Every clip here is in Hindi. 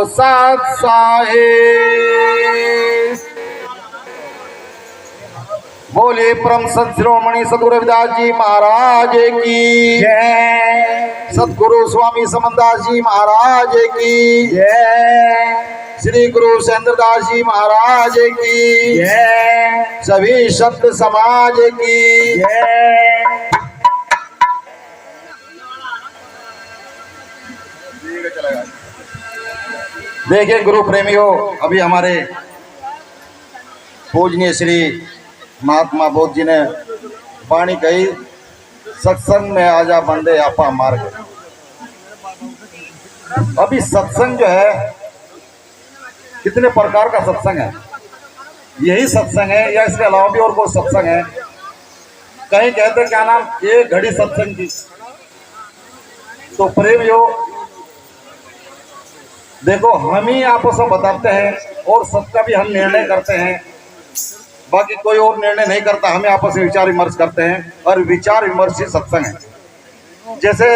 साथ साहे। बोले परम संत शिरोमणि सद्गुरु रविदास जी महाराज की जय। सद्गुरु स्वामी समनदास जी महाराज की जय। श्री गुरु सेंद्रदास जी महाराज की जय। सभी संत समाज की जय। देखिए गुरु प्रेमियों, अभी हमारे पूजनीय श्री महात्मा बोध जी ने वाणी कही, सत्संग में आजा बंदे आपा मार्ग। अभी सत्संग जो है, कितने प्रकार का सत्संग है। यही सत्संग है या इसके अलावा भी और कोई सत्संग है? कहीं कहते हैं क्या नाम, एक घड़ी सत्संग की। तो प्रेमियों देखो, हम ही आपस में बताते हैं और सबका भी हम निर्णय करते हैं, बाकी कोई और निर्णय नहीं करता। हमें आपस में विचार विमर्श करते हैं और विचार विमर्श ही सत्संग है। जैसे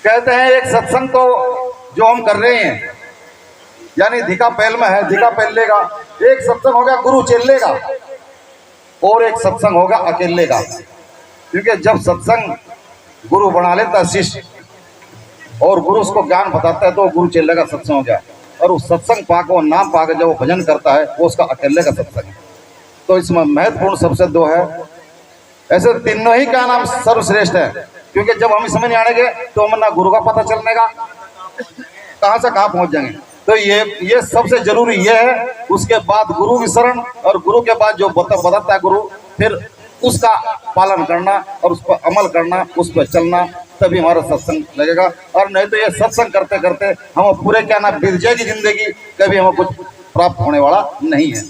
कहते हैं एक सत्संग तो जो हम कर रहे हैं यानी धिका पहल में है, धिका पहले का एक सत्संग होगा गुरु चेले का, और एक सत्संग होगा अकेले का। क्योंकि जब सत्संग गुरु बना लेता है शिष्य और गुरु उसको ज्ञान बताता है तो गुरु चेले का सत्संग हो गया। और उस सत्संग पाक वो नाम पाक जब वो भजन करता है वो उसका अकेले का सत्संग है। तो इसमें महत्वपूर्ण सबसे दो है। ऐसे तीनों ही का नाम सर्वश्रेष्ठ है, क्योंकि जब हम इसमें नहीं आएंगे तो हमें ना गुरु का पता चलने का, कहाँ से कहाँ पहुंच जाएंगे। तो ये सबसे जरूरी ये है। उसके बाद गुरु की शरण, और गुरु के बाद जो बताता है गुरु, फिर उसका पालन करना और उस पर अमल करना, उस पर चलना, तभी हमारा सत्संग लगेगा। और नहीं तो ये सत्संग करते करते हम पूरे क्या ना बीत जाएगी जिंदगी, कभी हमें कुछ प्राप्त होने वाला नहीं है।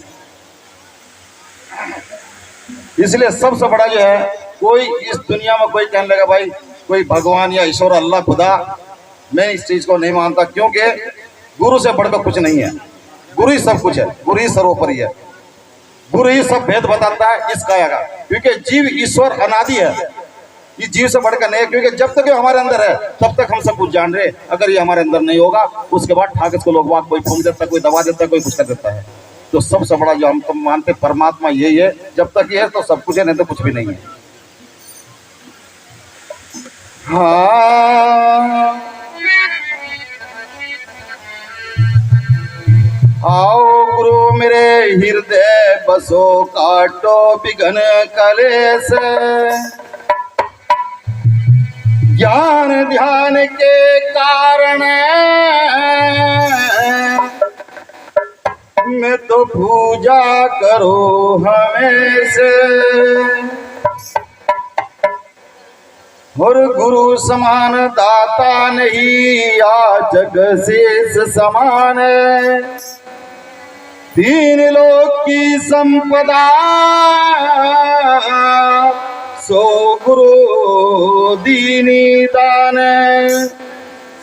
इसलिए सबसे बड़ा जो है, कोई इस दुनिया में कोई कहने लगा भाई कोई भगवान या ईश्वर अल्लाह खुदा, मैं इस चीज को नहीं मानता, क्योंकि गुरु से बढ़कर कुछ नहीं है। गुरु ही सब कुछ है, गुरु ही सर्वोपरि है, गुरु ही सब भेद बताता है इस काया का। क्योंकि जीव ईश्वर अनादि है, ये जीव से बढ़कर नहीं है। क्योंकि जब तक ये हमारे अंदर है तब तक हम सब कुछ जान रहे। अगर ये हमारे अंदर नहीं होगा उसके बाद ठाक इसको लोग बात कोई फूंक देता है, कोई दबा देता है, कोई कुछ कर देता है। तो सबसे बड़ा जो हम तो मानते परमात्मा यही है। जब तक ये है तो सब कुछ है, नहीं तो कुछ भी नहीं है। हाँ आओ गुरु मेरे हृदय बसो, काटो विघ्न कलेश, ज्ञान ध्यान के कारण मैं तो पूजा करो हमेशा। और गुरु समान दाता नहीं, या जग शेष समान, तीन लोक की संपदा सो गुरु दीनी दान।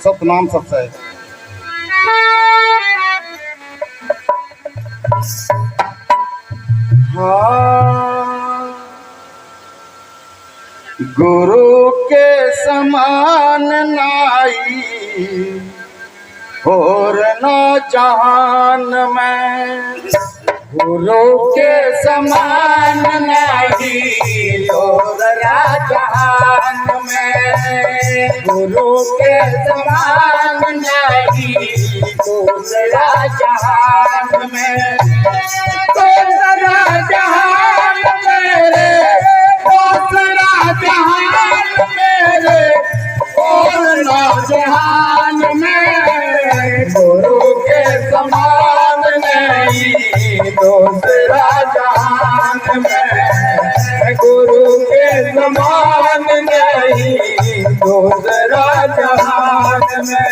सतनाम सत्सय। हाँ गुरु के समान नाई और ना जहान में, गुरु के समान नहीं और जहान में, गुरु के समान नहीं दूसरा जहान में, दूसरा जहान मेरे, दूसरा जहान मेरे, और ना जहान में, गुरु के समान नहीं दूसरा जहान में, गुरु के समान नहीं दूसरा जहान में।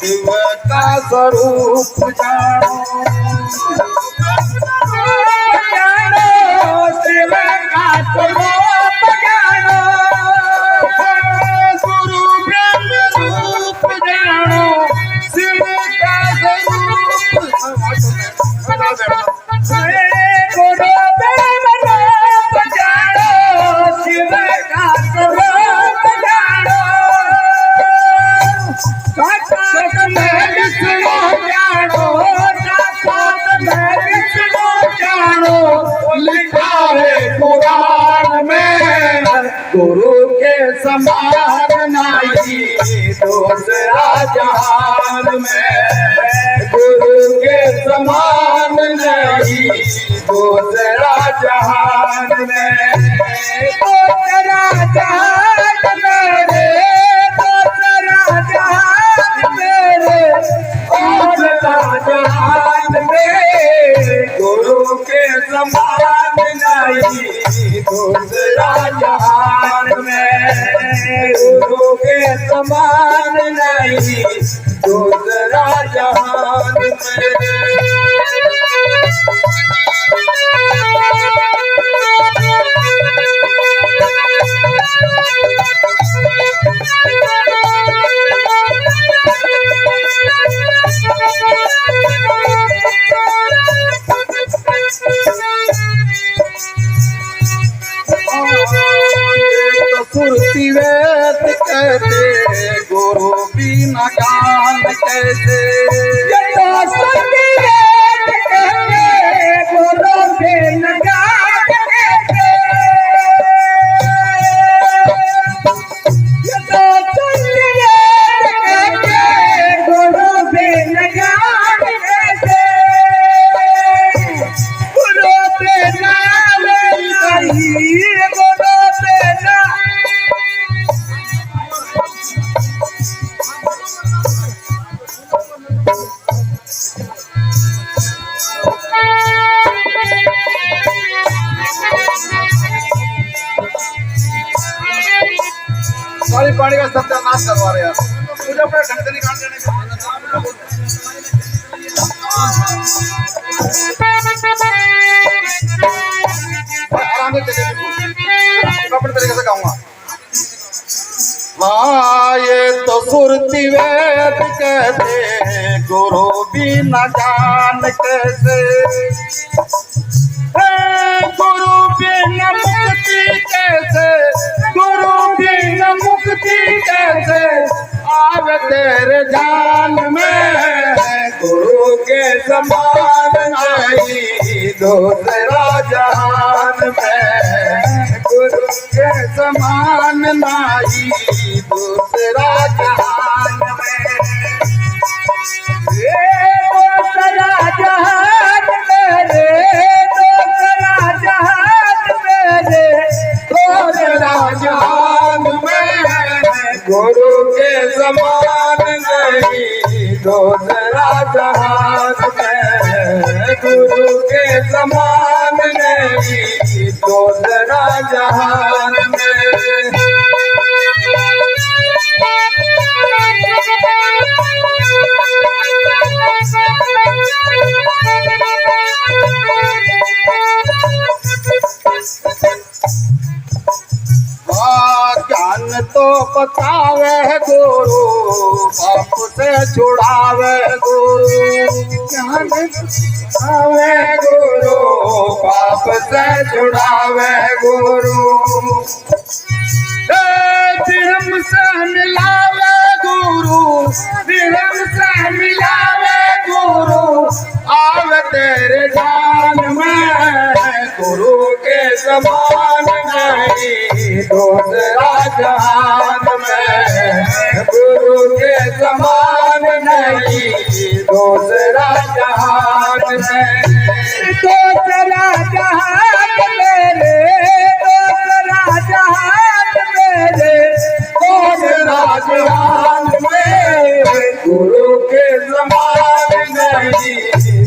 शिव का स्वरूप जानो, शिव का स्वरूप जानो, गुरु ब्रह्म रूप जानो, शिव का स्वरूप गुरु ब्रह्म रूप जानो, शिव का स्वरूप जानो, साक्षात में विष्णु जानो, साक्षात में विष्णु जानो, लिखा है पुराण में, गुरु के समान नहीं दूसरा जहान में, गुरु के समान नहीं दूसरा जहान में, दूसरा जहान मेरे, दूसरा जहान मेरे, दूसरा जहान में, गुरु के समान नहीं दूसरा जहान में, गुरु के समान नहीं दूसरा जहान में। सुरती वेद कहते गुरु बिना ज्ञान कैसे, सुरती वेद कहते गुरु बिना ज्ञान कैसे, सुरती वेद कहते गुरु बिना ज्ञान कैसे, गुरु बिना नहीं, गुरु बिना सारी पानी का सत्यानाश करवा रहे यार, मुझे अपने ढंग से निकाल देने का। आराम से चलिए, अपने तरीके से गाऊंगा। हाँ ये तो सुरती वेद कहते गुरु बिना ज्ञान कैसे, गुरु बिना मुक्ति कैसे, गुरु बिना मुक्ति कैसे आवे तेरे जान में, गुरु के समान नहीं दूसरा जहान में, गुरु के समान नहीं दूसरा जहान में, दूसरा जहान मेरे, दूसरा जहान मेरे, दूसरा जहान में, गुरु के समान नहीं दूसरा जहान में, गुरु के समान नहीं दूसरा जहान में। ज्ञान तो बतावे गुरु, पाप से छुड़ावे गुरु, ज्ञान बतावे गुरु, पाप से छुड़ावे गुरु, धर्म से मिलावे गुरु, धर्म से मिलावे गुरु, आवे तेरे जान में, गुरु के समान नहीं दूसरा जहान में, गुरु के समान नहीं दूसरा जहान में, दूसरा जहान मेरे, दूसरा जहान मेरे, दूसरा जहान में, गुरु के समान नहीं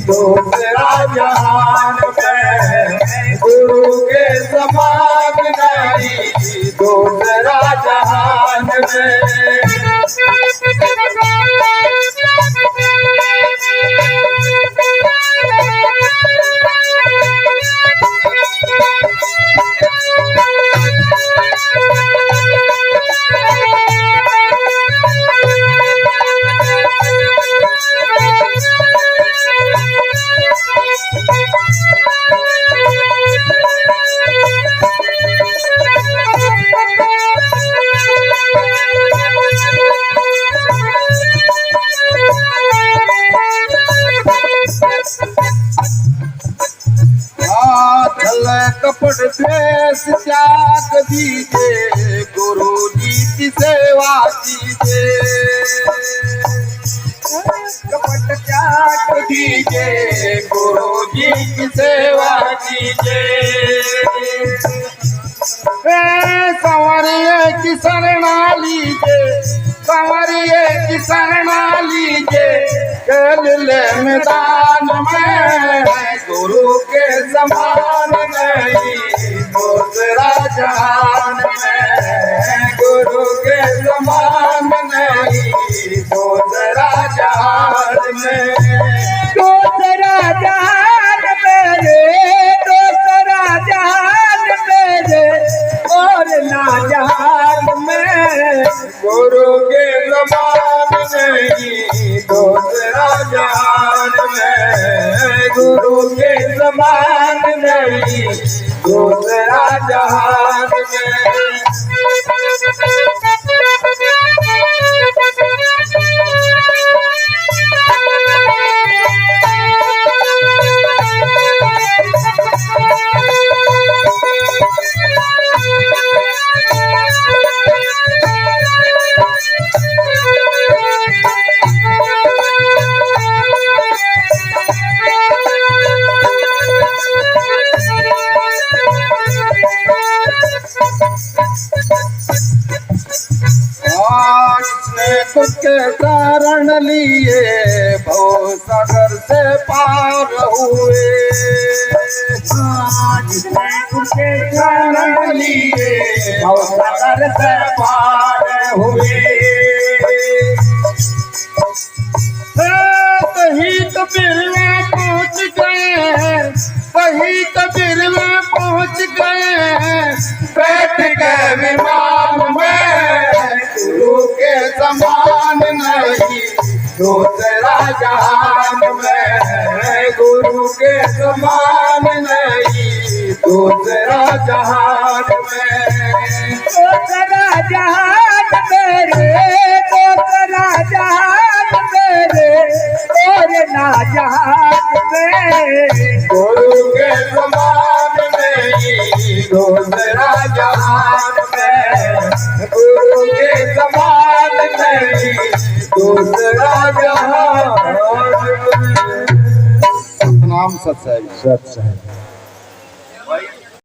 दूसरा जहान में, गुरु के समान नहीं दूसरा जहान में। कपट द्वेष त्याग दीजिए, गुरु जी की सेवा कीजिए। कपट त्याग कीजिए, गुरु जी की सेवा कीजिए। संवरिए की शरणा लीजिए, संवरिए की शरणा लीजिए, खेले मैदान में गुरु के समान नहीं दूसरा जहान में, गुरु के समान नहीं दूसरा जहान में। दूसरा जहान मेरे, दूसरा जहान मेरे, और ना जहान में गुरु के समान नहीं दूसरा जहान में, गुरु के समान नहीं दूसरा जहान में। के शरण लिए भव सागर से पार हुए, जिसने तुझे शरण लिए भव सागर से पार हुए। कहीं कबीर में पहुँच गए, कहीं कबीर में पहुँच गए, बैठ गए विमान में गुरु के समान नहीं दूसरा जहान में, गुरु के समान नहीं दूसरा जहान में। दूसरा जहान मेरे, दूसरा जहान मेरे, और ना जहान में गुरु के समान नहीं दूसरा जहान में, गुरु के समान नहीं दूसरा जहान में। सतनाम सत साहिब।